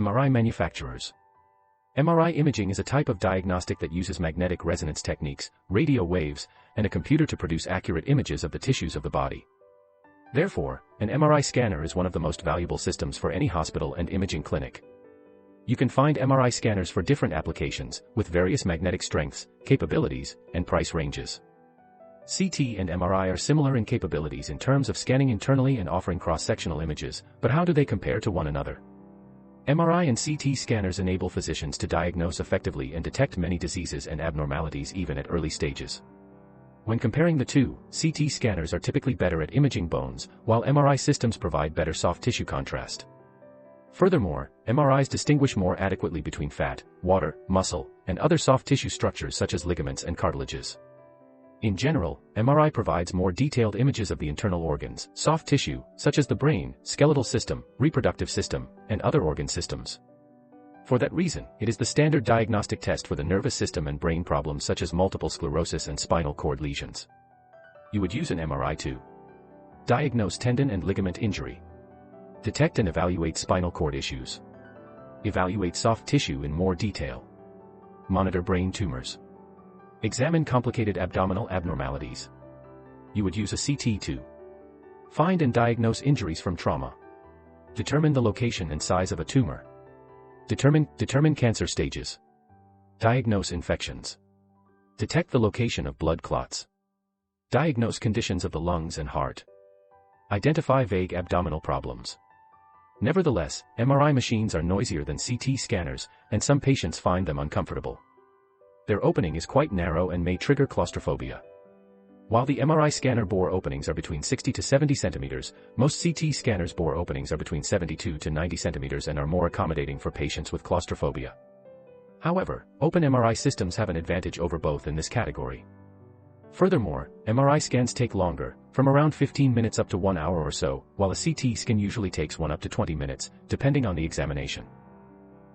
MRI manufacturers. MRI imaging is a type of diagnostic that uses magnetic resonance techniques, radio waves, and a computer to produce accurate images of the tissues of the body. Therefore, an MRI scanner is one of the most valuable systems for any hospital and imaging clinic. You can find MRI scanners for different applications, with various magnetic strengths, capabilities, and price ranges. CT and MRI are similar in capabilities in terms of scanning internally and offering cross-sectional images, but how do they compare to one another? MRI and CT scanners enable physicians to diagnose effectively and detect many diseases and abnormalities even at early stages. When comparing the two, CT scanners are typically better at imaging bones, while MRI systems provide better soft tissue contrast. Furthermore, MRIs distinguish more adequately between fat, water, muscle, and other soft tissue structures such as ligaments and cartilages. In general, MRI provides more detailed images of the internal organs, soft tissue, such as the brain, skeletal system, reproductive system, and other organ systems. For that reason, it is the standard diagnostic test for the nervous system and brain problems such as multiple sclerosis and spinal cord lesions. You would use an MRI to diagnose tendon and ligament injury, detect and evaluate spinal cord issues, evaluate soft tissue in more detail, monitor brain tumors, examine complicated abdominal abnormalities. You would use a CT to find and diagnose injuries from trauma, determine the location and size of a tumor, determine cancer stages, diagnose infections, detect the location of blood clots, diagnose conditions of the lungs and heart, identify vague abdominal problems. Nevertheless, MRI machines are noisier than CT scanners, and some patients find them uncomfortable. Their opening is quite narrow and may trigger claustrophobia. While the MRI scanner bore openings are between 60 to 70 centimeters, most CT scanners bore openings are between 72 to 90 centimeters and are more accommodating for patients with claustrophobia. However, open MRI systems have an advantage over both in this category. Furthermore, MRI scans take longer, from around 15 minutes up to 1 hour or so, while a CT scan usually takes 1 up to 20 minutes, depending on the examination.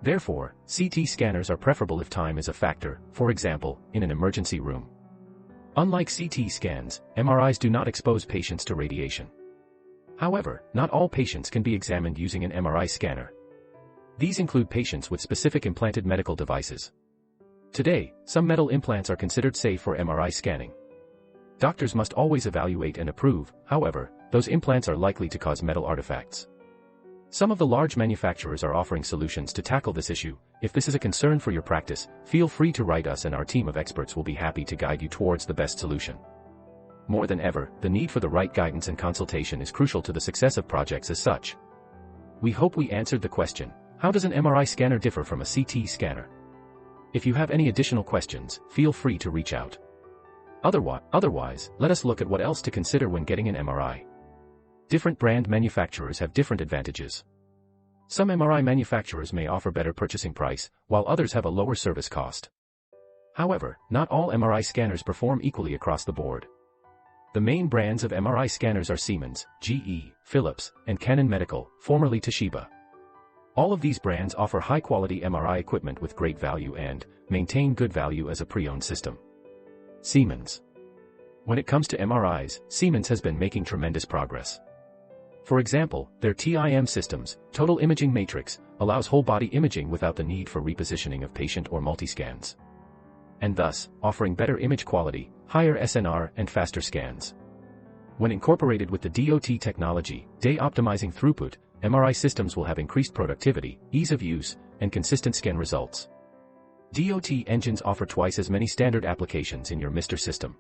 Therefore, CT scanners are preferable if time is a factor, for example, in an emergency room. Unlike CT scans, MRIs do not expose patients to radiation. However, not all patients can be examined using an MRI scanner. These include patients with specific implanted medical devices. Today, some metal implants are considered safe for MRI scanning. Doctors must always evaluate and approve, however, those implants are likely to cause metal artifacts. Some of the large manufacturers are offering solutions to tackle this issue. If this is a concern for your practice, feel free to write us and our team of experts will be happy to guide you towards the best solution. More than ever, the need for the right guidance and consultation is crucial to the success of projects as such. We hope we answered the question, how does an MRI scanner differ from a CT scanner? If you have any additional questions, feel free to reach out. Otherwise, let us look at what else to consider when getting an MRI. Different brand manufacturers have different advantages. Some MRI manufacturers may offer better purchasing price, while others have a lower service cost. However, not all MRI scanners perform equally across the board. The main brands of MRI scanners are Siemens, GE, Philips, and Canon Medical, formerly Toshiba. All of these brands offer high-quality MRI equipment with great value and maintain good value as a pre-owned system. Siemens. When it comes to MRIs, Siemens has been making tremendous progress. For example, their TIM systems, Total Imaging Matrix, allows whole-body imaging without the need for repositioning of patient or multiscans, and thus, offering better image quality, higher SNR, and faster scans. When incorporated with the DOT technology, day-optimizing throughput, MRI systems will have increased productivity, ease of use, and consistent scan results. DOT engines offer twice as many standard applications in your MR system.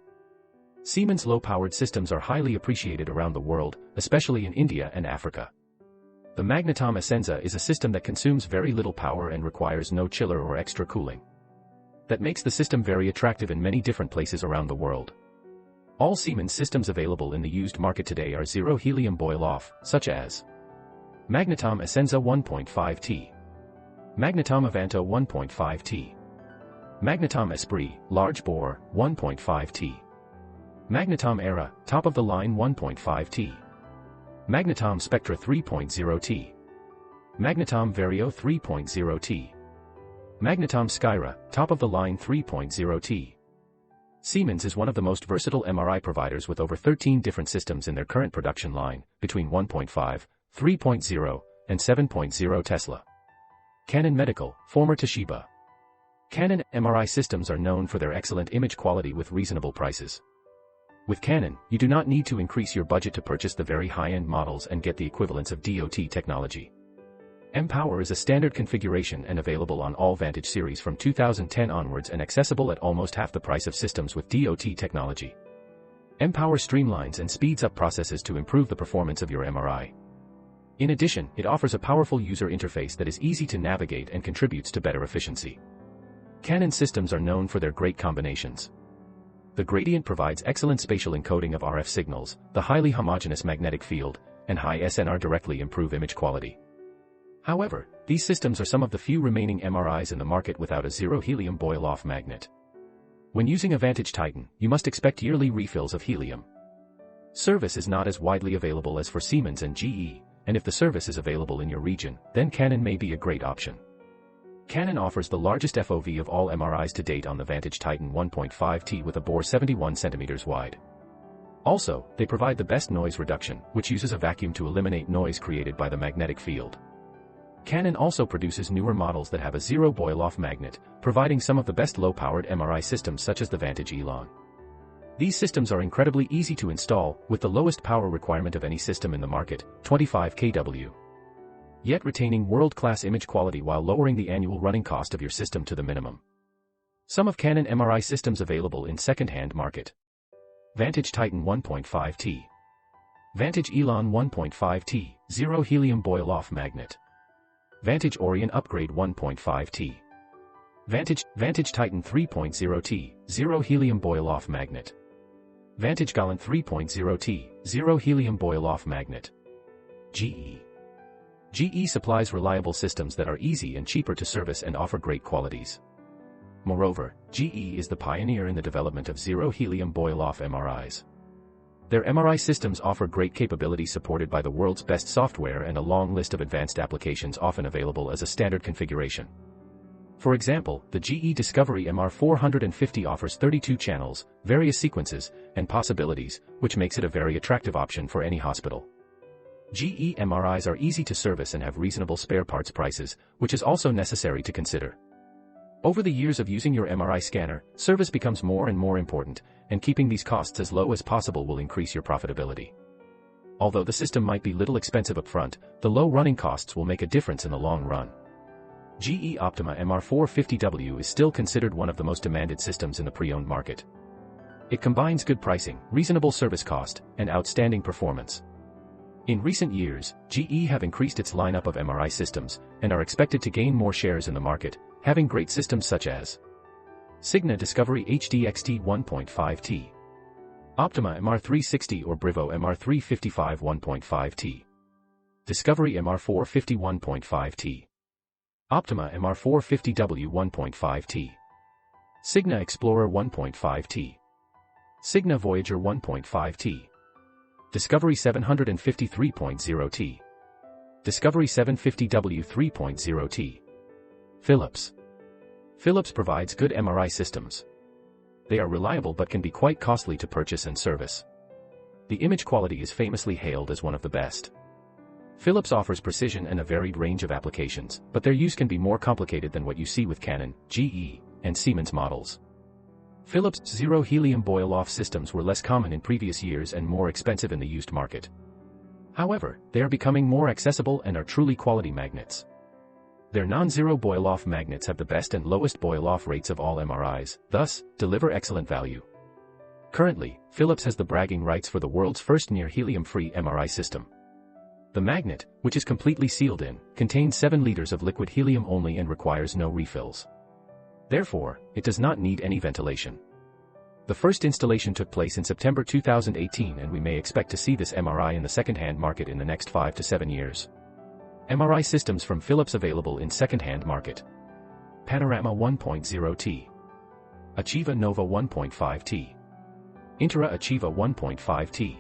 Siemens low-powered systems are highly appreciated around the world, especially in India and Africa. The Magnetom Essenza is a system that consumes very little power and requires no chiller or extra cooling. That makes the system very attractive in many different places around the world. All Siemens systems available in the used market today are zero helium boil-off, such as Magnetom Essenza 1.5T, Magnetom Avanto 1.5T, Magnetom Esprit, large bore, 1.5T, Magnetom Era, top-of-the-line 1.5T, Magnetom Spectra 3.0T, Magnetom Vario 3.0T, Magnetom Skyra, top-of-the-line 3.0T. Siemens is one of the most versatile MRI providers with over 13 different systems in their current production line, between 1.5, 3.0, and 7.0 Tesla. Canon Medical, former Toshiba. Canon MRI systems are known for their excellent image quality with reasonable prices. With Canon, you do not need to increase your budget to purchase the very high-end models and get the equivalence of DOT technology. M-Power is a standard configuration and available on all Vantage series from 2010 onwards and accessible at almost half the price of systems with DOT technology. M-Power streamlines and speeds up processes to improve the performance of your MRI. In addition, it offers a powerful user interface that is easy to navigate and contributes to better efficiency. Canon systems are known for their great combinations. The gradient provides excellent spatial encoding of RF signals, the highly homogeneous magnetic field, and high SNR directly improve image quality. However, these systems are some of the few remaining MRIs in the market without a zero helium boil-off magnet. When using a Vantage Titan, you must expect yearly refills of helium. Service is not as widely available as for Siemens and GE, and if the service is available in your region, then Canon may be a great option. Canon offers the largest FOV of all MRIs to date on the Vantage Titan 1.5T with a bore 71 cm wide. Also, they provide the best noise reduction, which uses a vacuum to eliminate noise created by the magnetic field. Canon also produces newer models that have a zero boil-off magnet, providing some of the best low-powered MRI systems such as the Vantage Elan. These systems are incredibly easy to install, with the lowest power requirement of any system in the market, 25 kW. Yet retaining world-class image quality while lowering the annual running cost of your system to the minimum. Some of Canon MRI systems available in second-hand market. Vantage Titan 1.5T. Vantage Elan 1.5T, zero helium boil-off magnet. Vantage Orion Upgrade 1.5T. Vantage Titan 3.0T, zero helium boil-off magnet. Vantage Gallant 3.0T, zero helium boil-off magnet. GE. GE supplies reliable systems that are easy and cheaper to service and offer great qualities. Moreover, GE is the pioneer in the development of zero helium boil-off MRIs. Their MRI systems offer great capability supported by the world's best software and a long list of advanced applications often available as a standard configuration. For example, the GE Discovery MR450 offers 32 channels, various sequences, and possibilities, which makes it a very attractive option for any hospital. GE MRIs are easy to service and have reasonable spare parts prices, which is also necessary to consider. Over the years of using your MRI scanner, service becomes more and more important, and keeping these costs as low as possible will increase your profitability. Although the system might be little expensive upfront, the low running costs will make a difference in the long run. GE Optima MR450W is still considered one of the most demanded systems in the pre-owned market. It combines good pricing, reasonable service cost, and outstanding performance. In recent years, GE have increased its lineup of MRI systems, and are expected to gain more shares in the market, having great systems such as Signa Discovery HDXT 1.5T, Optima MR360 or Brivo MR355 1.5T, Discovery MR450 1.5T, Optima MR450W 1.5T, Signa Explorer 1.5T, Signa Voyager 1.5T, Discovery 753.0T, Discovery 750W 3.0T. Philips. Philips provides good MRI systems. They are reliable but can be quite costly to purchase and service. The image quality is famously hailed as one of the best. Philips offers precision and a varied range of applications, but their use can be more complicated than what you see with Canon, GE, and Siemens models. Philips' zero helium boil-off systems were less common in previous years and more expensive in the used market. However, they are becoming more accessible and are truly quality magnets. Their non-zero boil-off magnets have the best and lowest boil-off rates of all MRIs, thus, deliver excellent value. Currently, Philips has the bragging rights for the world's first near-helium-free MRI system. The magnet, which is completely sealed in, contains 7 liters of liquid helium only and requires no refills. Therefore, it does not need any ventilation. The first installation took place in September 2018 and we may expect to see this MRI in the second-hand market in the next 5 to 7 years. MRI systems from Philips available in second-hand market. Panorama 1.0T. Achieva Nova 1.5T. Intera Achieva 1.5T.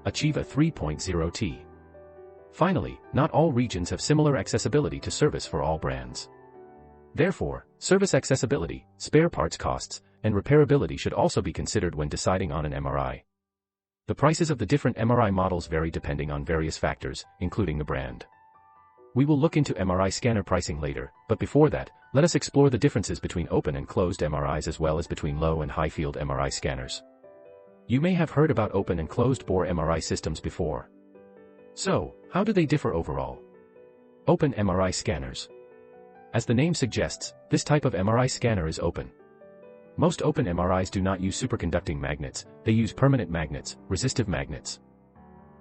Achieva 3.0T. Finally, not all regions have similar accessibility to service for all brands. Therefore, service accessibility, spare parts costs, and repairability should also be considered when deciding on an MRI. The prices of the different MRI models vary depending on various factors, including the brand. We will look into MRI scanner pricing later, but before that, let us explore the differences between open and closed MRIs as well as between low and high field MRI scanners. You may have heard about open and closed bore MRI systems before. So, how do they differ overall? Open MRI scanners. As the name suggests, this type of MRI scanner is open. Most open MRIs do not use superconducting magnets, they use permanent magnets, resistive magnets.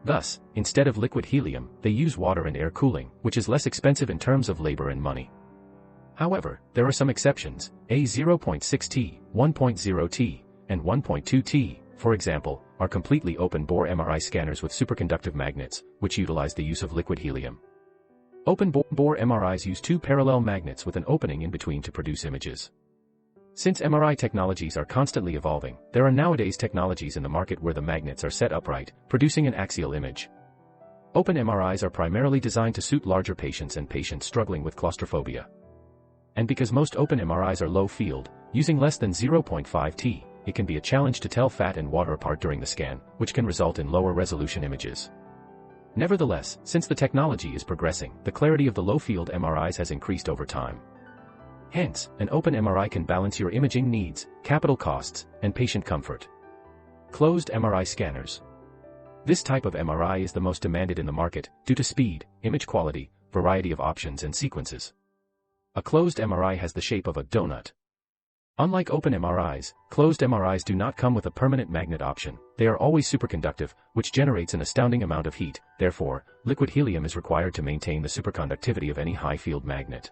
Thus, instead of liquid helium, they use water and air cooling, which is less expensive in terms of labor and money. However, there are some exceptions. A 0.6T, 1.0T, and 1.2T, for example, are completely open-bore MRI scanners with superconductive magnets, which utilize the use of liquid helium. Open-bore MRIs use two parallel magnets with an opening in between to produce images. Since MRI technologies are constantly evolving, there are nowadays technologies in the market where the magnets are set upright, producing an axial image. Open MRIs are primarily designed to suit larger patients and patients struggling with claustrophobia. And because most open MRIs are low field, using less than 0.5T, it can be a challenge to tell fat and water apart during the scan, which can result in lower resolution images. Nevertheless, since the technology is progressing, the clarity of the low-field MRIs has increased over time. Hence, an open MRI can balance your imaging needs, capital costs, and patient comfort. Closed MRI scanners. This type of MRI is the most demanded in the market, due to speed, image quality, variety of options and sequences. A closed MRI has the shape of a donut. Unlike open MRIs, closed MRIs do not come with a permanent magnet option, they are always superconductive, which generates an astounding amount of heat, therefore, liquid helium is required to maintain the superconductivity of any high-field magnet.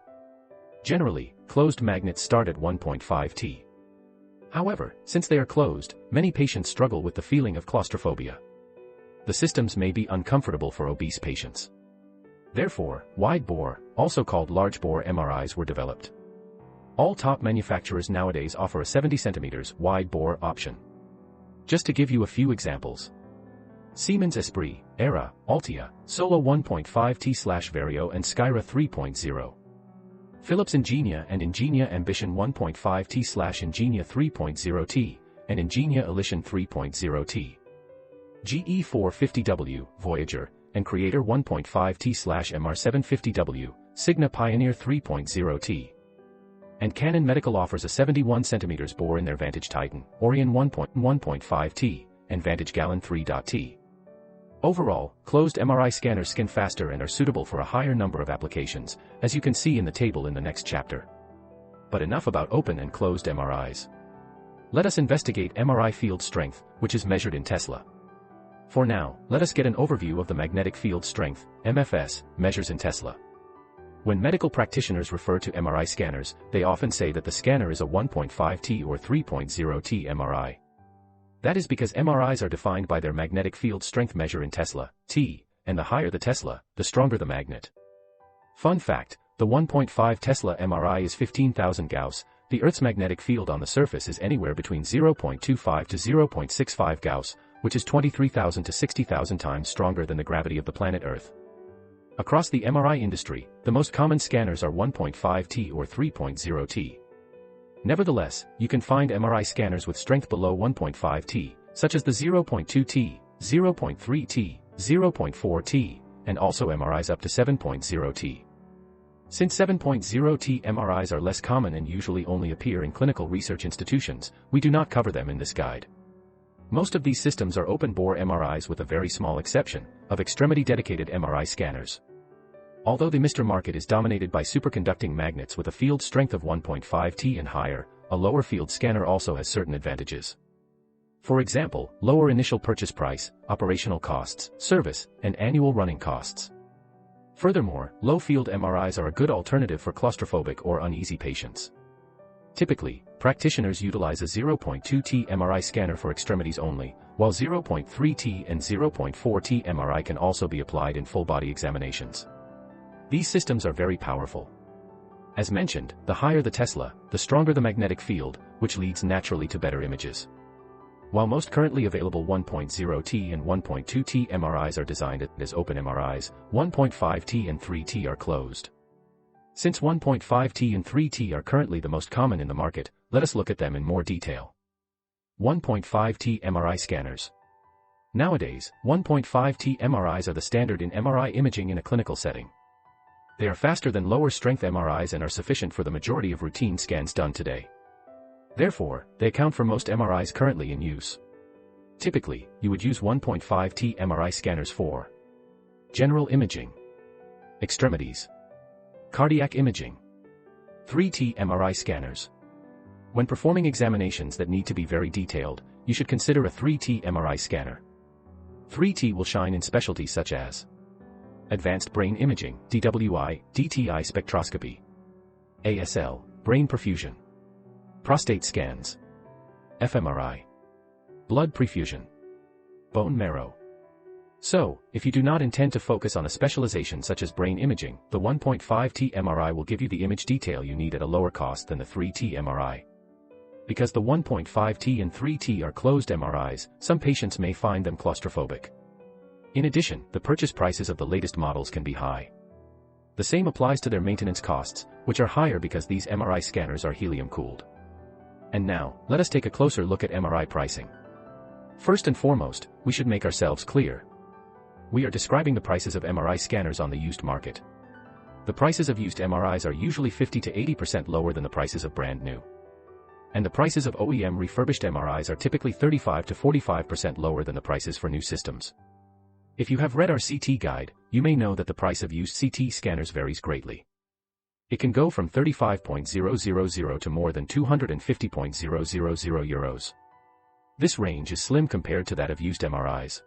Generally, closed magnets start at 1.5T. However, since they are closed, many patients struggle with the feeling of claustrophobia. The systems may be uncomfortable for obese patients. Therefore, wide-bore, also called large-bore MRIs were developed. All top manufacturers nowadays offer a 70 cm wide-bore option. Just to give you a few examples. Siemens Esprit, Era, Altia, Solo 1.5T/Vario and Skyra 3.0. Philips Ingenia and Ingenia Ambition 1.5T/Ingenia 3.0T, and Ingenia Elition 3.0T. GE 450W, Voyager, and Creator 1.5T/MR750W, Signa Pioneer 3.0T. And Canon Medical offers a 71 cm bore in their Vantage Titan, Orion 1.5T, and Vantage Gallon 3.T. Overall, closed MRI scanners scan faster and are suitable for a higher number of applications, as you can see in the table in the next chapter. But enough about open and closed MRIs. Let us investigate MRI field strength, which is measured in Tesla. For now, let us get an overview of the magnetic field strength, MFS, measures in Tesla. When medical practitioners refer to MRI scanners, they often say that the scanner is a 1.5T or 3.0T MRI. That is because MRIs are defined by their magnetic field strength measure in Tesla, T, and the higher the Tesla, the stronger the magnet. Fun fact, the 1.5 Tesla MRI is 15,000 Gauss, the Earth's magnetic field on the surface is anywhere between 0.25 to 0.65 Gauss, which is 23,000 to 60,000 times stronger than the gravity of the planet Earth. Across the MRI industry, the most common scanners are 1.5T or 3.0T. Nevertheless, you can find MRI scanners with strength below 1.5T, such as the 0.2T, 0.3T, 0.4T, and also MRIs up to 7.0T. Since 7.0T MRIs are less common and usually only appear in clinical research institutions, we do not cover them in this guide. Most of these systems are open-bore MRIs with a very small exception of extremity-dedicated MRI scanners. Although the MR market is dominated by superconducting magnets with a field strength of 1.5T and higher, a lower field scanner also has certain advantages. For example, lower initial purchase price, operational costs, service, and annual running costs. Furthermore, low-field MRIs are a good alternative for claustrophobic or uneasy patients. Typically, practitioners utilize a 0.2T MRI scanner for extremities only, while 0.3T and 0.4T MRI can also be applied in full-body examinations. These systems are very powerful. As mentioned, the higher the Tesla, the stronger the magnetic field, which leads naturally to better images. While most currently available 1.0T and 1.2T MRIs are designed as open MRIs, 1.5T and 3T are closed. Since 1.5T and 3T are currently the most common in the market, let us look at them in more detail. 1.5T MRI scanners. Nowadays, 1.5T MRIs are the standard in MRI imaging in a clinical setting. They are faster than lower-strength MRIs and are sufficient for the majority of routine scans done today. Therefore, they account for most MRIs currently in use. Typically, you would use 1.5T MRI scanners for general imaging, extremities, cardiac imaging, 3T MRI scanners. When performing examinations that need to be very detailed, you should consider a 3T MRI scanner. 3T will shine in specialties such as advanced brain imaging, DWI, DTI spectroscopy, ASL, brain perfusion, prostate scans, fMRI, blood perfusion, bone marrow. So, if you do not intend to focus on a specialization such as brain imaging, the 1.5T MRI will give you the image detail you need at a lower cost than the 3T MRI. Because the 1.5T and 3T are closed MRIs, some patients may find them claustrophobic. In addition, the purchase prices of the latest models can be high. The same applies to their maintenance costs, which are higher because these MRI scanners are helium-cooled. And now, let us take a closer look at MRI pricing. First and foremost, we should make ourselves clear. We are describing the prices of MRI scanners on the used market. The prices of used MRIs are usually 50 to 80% lower than the prices of brand new. And the prices of OEM refurbished MRIs are typically 35 to 45% lower than the prices for new systems. If you have read our CT guide, you may know that the price of used CT scanners varies greatly. It can go from 35,000 to more than 250,000 euros. This range is slim compared to that of used MRIs.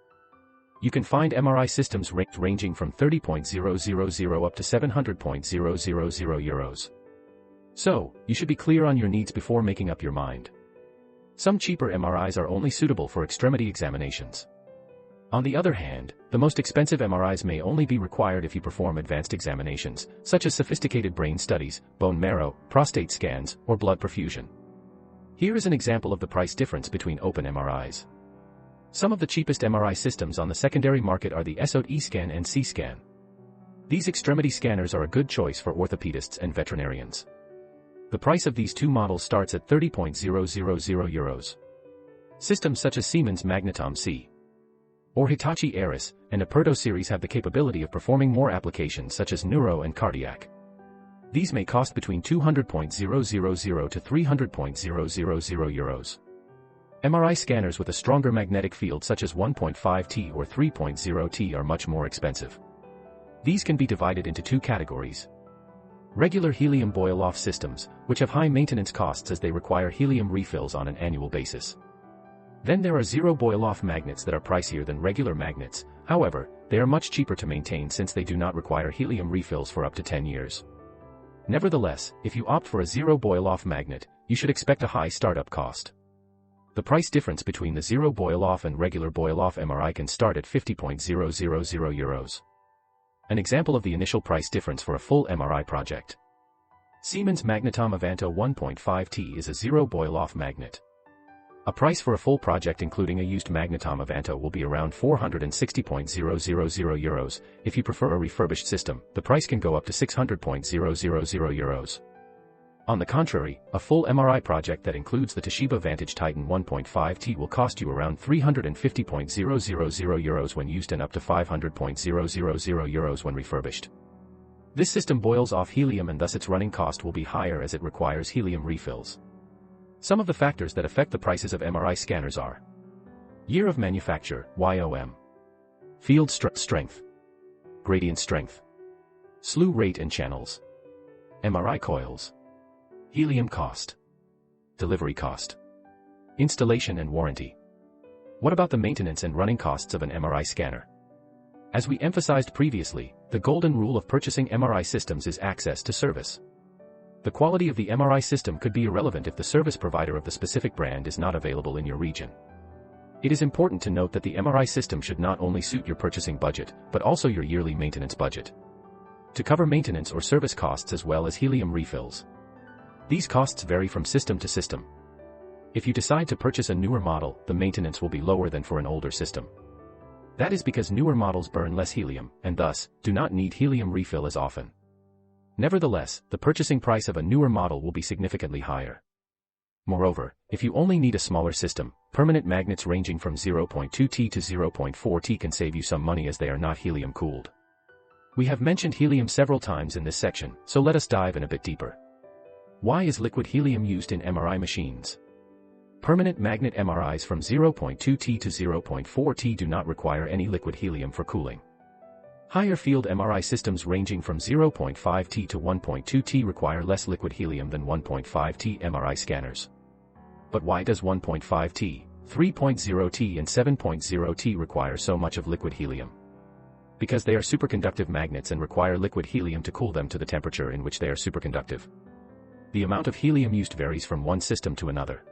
You can find MRI systems ranging from 30,000 up to 700,000 euros. So, you should be clear on your needs before making up your mind. Some cheaper MRIs are only suitable for extremity examinations. On the other hand, the most expensive MRIs may only be required if you perform advanced examinations, such as sophisticated brain studies, bone marrow, prostate scans, or blood perfusion. Here is an example of the price difference between open MRIs. Some of the cheapest MRI systems on the secondary market are the SOT eScan and C-Scan. These extremity scanners are a good choice for orthopedists and veterinarians. The price of these two models starts at 30,000 euros. Systems such as Siemens Magnetom C or Hitachi Aris and Aperto series have the capability of performing more applications such as neuro and cardiac. These may cost between 200,000 to 300,000 euros. MRI scanners with a stronger magnetic field such as 1.5T or 3.0T are much more expensive. These can be divided into two categories. Regular helium boil-off systems, which have high maintenance costs as they require helium refills on an annual basis. Then there are zero boil-off magnets that are pricier than regular magnets, however, they are much cheaper to maintain since they do not require helium refills for up to 10 years. Nevertheless, if you opt for a zero boil-off magnet, you should expect a high startup cost. The price difference between the zero boil-off and regular boil-off MRI can start at 50,000 euros. An example of the initial price difference for a full MRI project. Siemens Magnetom Avanto 1.5T is a zero boil-off magnet. A price for a full project including a used Magnetom Avanto will be around 460,000 euros. If you prefer a refurbished system, the price can go up to 600,000 euros. On the contrary, a full MRI project that includes the Toshiba Vantage Titan 1.5T will cost you around 350,000 euros when used and up to 500,000 euros when refurbished. This system boils off helium and thus its running cost will be higher as it requires helium refills. Some of the factors that affect the prices of MRI scanners are year of manufacture, YOM, field strength, gradient strength, slew rate and channels, MRI coils, helium cost, delivery cost, installation and warranty. What about the maintenance and running costs of an MRI scanner? As we emphasized previously, the golden rule of purchasing MRI systems is access to service. The quality of the MRI system could be irrelevant if the service provider of the specific brand is not available in your region. It is important to note that the MRI system should not only suit your purchasing budget, but also your yearly maintenance budget. To cover maintenance or service costs as well as helium refills. These costs vary from system to system. If you decide to purchase a newer model, the maintenance will be lower than for an older system. That is because newer models burn less helium, and thus, do not need helium refill as often. Nevertheless, the purchasing price of a newer model will be significantly higher. Moreover, if you only need a smaller system, permanent magnets ranging from 0.2T to 0.4T can save you some money as they are not helium-cooled. We have mentioned helium several times in this section, so let us dive in a bit deeper. Why is liquid helium used in MRI machines? Permanent magnet MRIs from 0.2 T to 0.4 T do not require any liquid helium for cooling. Higher field MRI systems ranging from 0.5 T to 1.2 T require less liquid helium than 1.5 T MRI scanners. But why does 1.5 T, 3.0 T and 7.0 T require so much of liquid helium? Because they are superconductive magnets and require liquid helium to cool them to the temperature in which they are superconductive. The amount of helium used varies from one system to another.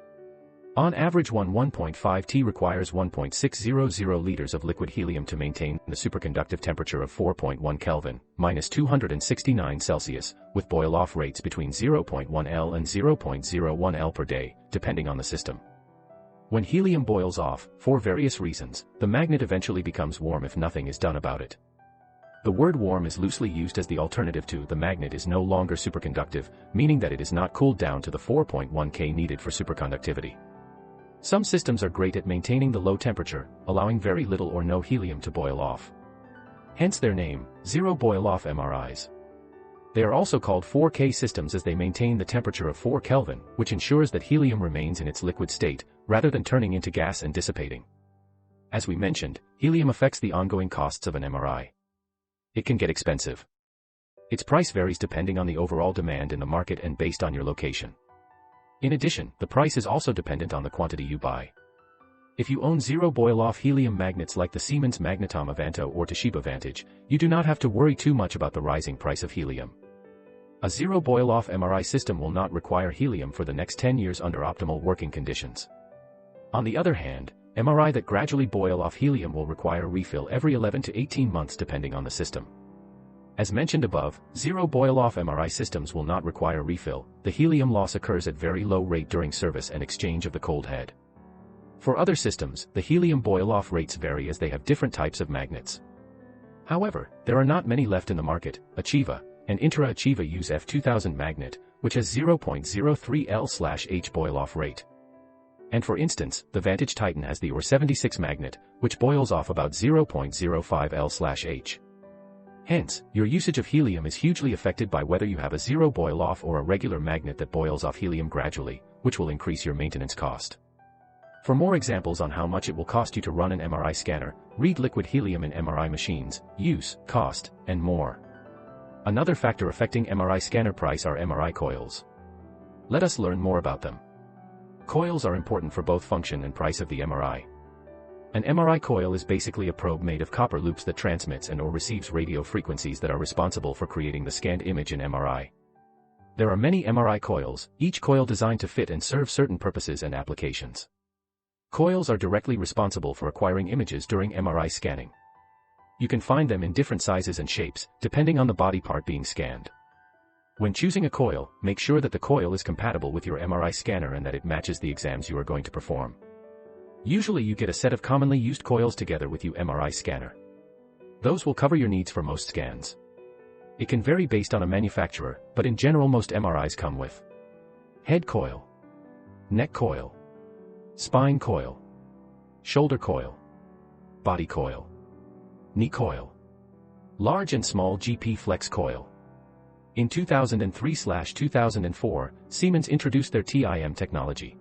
On average, 1.5 T requires 1.600 liters of liquid helium to maintain the superconductive temperature of 4.1 Kelvin, minus 269 Celsius, with boil-off rates between 0.1 L and 0.01 L per day, depending on the system. When helium boils off, for various reasons, the magnet eventually becomes warm if nothing is done about it. The word warm is loosely used as the alternative to the magnet is no longer superconductive, meaning that it is not cooled down to the 4.1 K needed for superconductivity. Some systems are great at maintaining the low temperature, allowing very little or no helium to boil off. Hence their name, zero boil-off MRIs. They are also called 4K systems as they maintain the temperature of 4 Kelvin, which ensures that helium remains in its liquid state, rather than turning into gas and dissipating. As we mentioned, helium affects the ongoing costs of an MRI. It can get expensive. Its price varies depending on the overall demand in the market and based on your location. In addition, the price is also dependent on the quantity you buy. If you own zero boil-off helium magnets like the Siemens Magnetom Avanto or Toshiba Vantage, you do not have to worry too much about the rising price of helium. A zero boil-off MRI system will not require helium for the next 10 years under optimal working conditions. On the other hand, MRI that gradually boil off helium will require refill every 11 to 18 months depending on the system. As mentioned above, zero boil-off MRI systems will not require refill. The helium loss occurs at very low rate during service and exchange of the cold head. For other systems, the helium boil-off rates vary as they have different types of magnets. However, there are not many left in the market. Achieva and Intra Achieva use F2000 magnet, which has 0.03 L/H boil-off rate. And for instance, the Vantage Titan has the OR76 magnet, which boils off about 0.05 L/H. Hence, your usage of helium is hugely affected by whether you have a zero boil-off or a regular magnet that boils off helium gradually, which will increase your maintenance cost. For more examples on how much it will cost you to run an MRI scanner, read Liquid Helium in MRI Machines, Use, Cost, and more. Another factor affecting MRI scanner price are MRI coils. Let us learn more about them. Coils are important for both function and price of the MRI. An MRI coil is basically a probe made of copper loops that transmits and/or receives radio frequencies that are responsible for creating the scanned image in MRI. There are many MRI coils, each coil designed to fit and serve certain purposes and applications. Coils are directly responsible for acquiring images during MRI scanning. You can find them in different sizes and shapes, depending on the body part being scanned. When choosing a coil, make sure that the coil is compatible with your MRI scanner and that it matches the exams you are going to perform. Usually you get a set of commonly used coils together with your MRI scanner. Those will cover your needs for most scans. It can vary based on a manufacturer, but in general most MRIs come with head coil, neck coil, spine coil, shoulder coil, body coil, knee coil, large and small GP flex coil. In 2003/2004, Siemens introduced their TIM technology.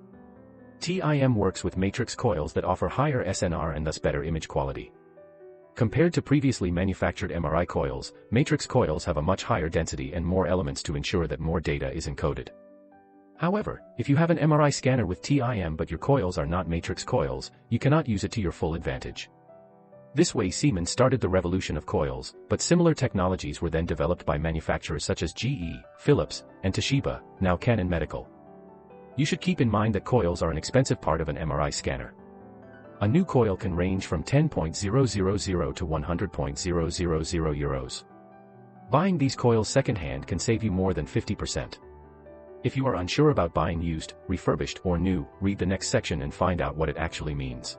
TIM works with matrix coils that offer higher SNR and thus better image quality. Compared to previously manufactured MRI coils, matrix coils have a much higher density and more elements to ensure that more data is encoded. However, if you have an MRI scanner with TIM but your coils are not matrix coils, you cannot use it to your full advantage. This way Siemens started the revolution of coils, but similar technologies were then developed by manufacturers such as GE, Philips, and Toshiba, now Canon Medical. You should keep in mind that coils are an expensive part of an MRI scanner. A new coil can range from 10,000 to 100,000 euros. Buying these coils secondhand can save you more than 50%. If you are unsure about buying used, refurbished, or new, read the next section and find out what it actually means.